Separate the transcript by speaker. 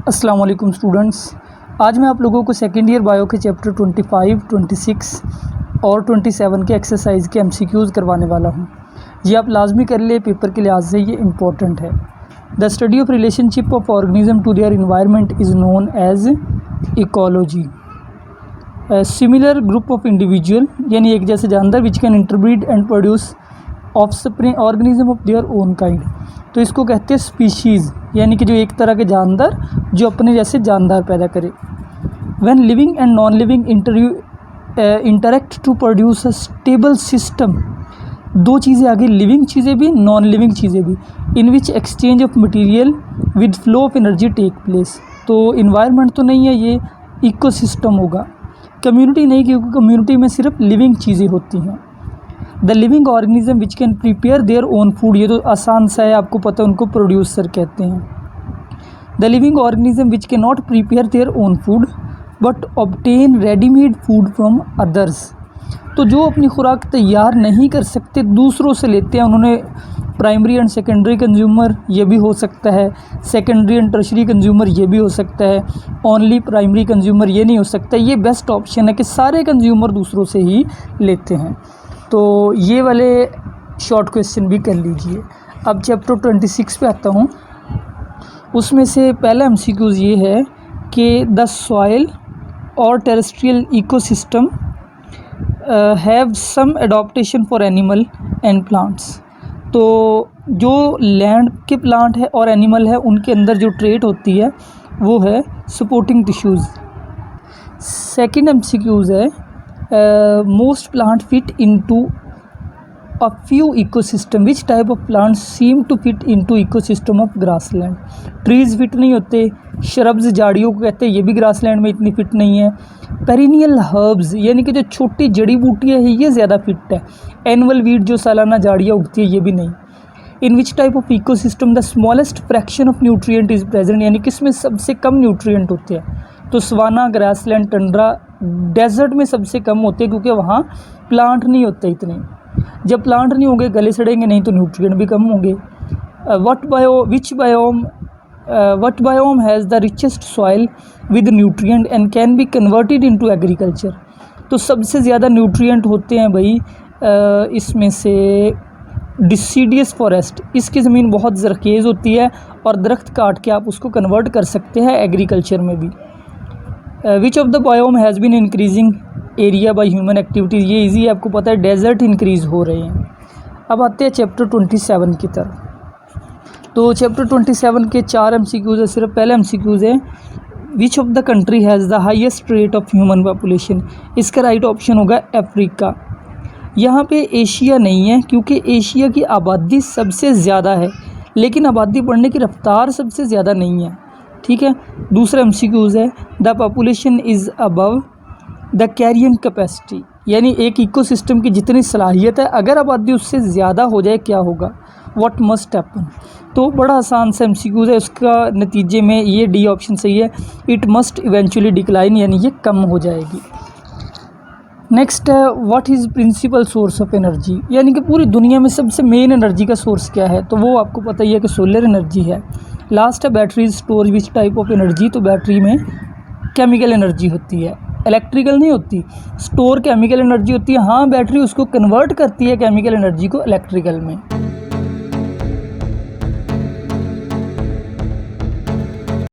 Speaker 1: अस्सलाम वालेकुम स्टूडेंट्स। आज मैं आप लोगों को सेकेंड ईयर बायो के चैप्टर 25, 26 और 27 के एक्सरसाइज के एमसीक्यूज़ करवाने वाला हूँ। ये आप लाजमी कर ले, पेपर के लिहाज से ये इम्पोर्टेंट है। The study of relationship of organism to their environment is known as ecology. Similar group of individual यानी एक जैसे जानदार which can interbreed and produce offspring organism of their own kind. तो इसको कहते हैं स्पीशीज़, यानी कि जो एक तरह के जानदार जो अपने जैसे जानदार पैदा करे। When living and non living interact to produce a stable system, दो चीज़ें आ गई, लिविंग चीज़ें भी नॉन लिविंग चीज़ें भी, in which exchange of material with flow of energy take place. तो इन्वायरमेंट तो नहीं है, ये इकोसिस्टम होगा। कम्युनिटी नहीं, क्योंकि कम्युनिटी में सिर्फ लिविंग चीज़ें होती हैं। The living organism which can prepare their own food, ये तो आसान सा है, आपको पता है, उनको प्रोड्यूसर कहते हैं। The living organism which can not prepare their own food but obtain readymade food from others. तो जो अपनी खुराक तैयार नहीं कर सकते, दूसरों से लेते हैं। उन्होंने प्राइमरी एंड सेकेंडरी कंज्यूमर, ये भी हो सकता है, सेकेंडरी एंड टर्शरी कंज्यूमर, ये भी हो सकता है, ओनली प्राइमरी कंज्यूमर ये नहीं हो सकता। ये बेस्ट ऑप्शन है कि सारे कंज्यूमर दूसरों से ही लेते हैं। तो ये वाले शॉर्ट क्वेश्चन भी कर लीजिए। अब चैप्टर 26 पे आता हूँ। उसमें से पहला एमसीक्यूज़ ये है कि द सॉइल और terrestrial ecosystem have some adaptation for animal and plants. तो जो लैंड के प्लांट है और एनिमल है, उनके अंदर जो ट्रेट होती है वो है सपोर्टिंग टिश्यूज़। सेकेंड एमसीक्यूज़ है most plant fit into a few ecosystem, which type of plants seem to fit into ecosystem of grassland। trees fit नहीं होते, shrubs झाड़ियों को कहते हैं, ये भी grassland में इतनी fit नहीं है। perennial herbs यानी कि जो छोटी जड़ी बूटियाँ है ये ज़्यादा fit है। annual weed जो सालाना झाड़ियाँ उगती है ये भी नहीं। in which type of ecosystem the smallest fraction of nutrient is present, यानी कि इसमें सबसे कम न्यूट्रिएंट होते हैं। तो सवाना, ग्रासलैंड, टंड्रा, डेजर्ट में सबसे कम होते हैं, क्योंकि वहाँ प्लांट नहीं होते इतने। जब प्लांट नहीं होंगे, गले सड़ेंगे नहीं, तो न्यूट्रिएंट भी कम होंगे। What biome has the richest soil with nutrient and can be converted into agriculture. तो सबसे ज़्यादा न्यूट्रिएंट होते हैं भाई इसमें से डिसीडियस फॉरेस्ट। इसकी ज़मीन बहुत ज़रखेज़ होती है और दरख्त काट के आप उसको कन्वर्ट कर सकते हैं एग्रीकल्चर में भी। Which of the biome has been increasing area by human activities, ये इजी है, आपको पता है, डेजर्ट इंक्रीज़ हो रहे हैं। अब आते हैं चैप्टर 27 की तरफ। तो चैप्टर 27 के 4 एमसीक्यूज़ है। सिर्फ पहला एमसीक्यूज़ है विच of the country has the highest rate of human population. इसका राइट ऑप्शन होगा अफ्रीका। यहाँ पे एशिया नहीं है, क्योंकि एशिया की आबादी सबसे ज़्यादा है, लेकिन आबादी बढ़ने की रफ्तार सबसे ज़्यादा नहीं है। ठीक है। दूसरा एमसीक्यूज़ है the population is above the carrying capacity, यानी एक इकोसिस्टम की जितनी सलाहियत है, अगर आबादी उससे ज़्यादा हो जाए क्या होगा, व्हाट मस्ट हैपन। तो बड़ा आसान सा एमसीक्यूज़ है, उसका नतीजे में ये डी ऑप्शन सही है, इट मस्ट इवेंचुअली डिक्लाइन, यानी ये कम हो जाएगी। नेक्स्ट है what is principal source of energy, यानी कि पूरी दुनिया में सबसे मेन एनर्जी का सोर्स क्या है, तो वो आपको पता ही है कि सोलर एनर्जी है। लास्ट है battery store which type of energy, तो बैटरी में केमिकल एनर्जी होती है, इलेक्ट्रिकल नहीं होती, स्टोर केमिकल एनर्जी होती है। हाँ, बैटरी उसको कन्वर्ट करती है केमिकल एनर्जी को इलेक्ट्रिकल में।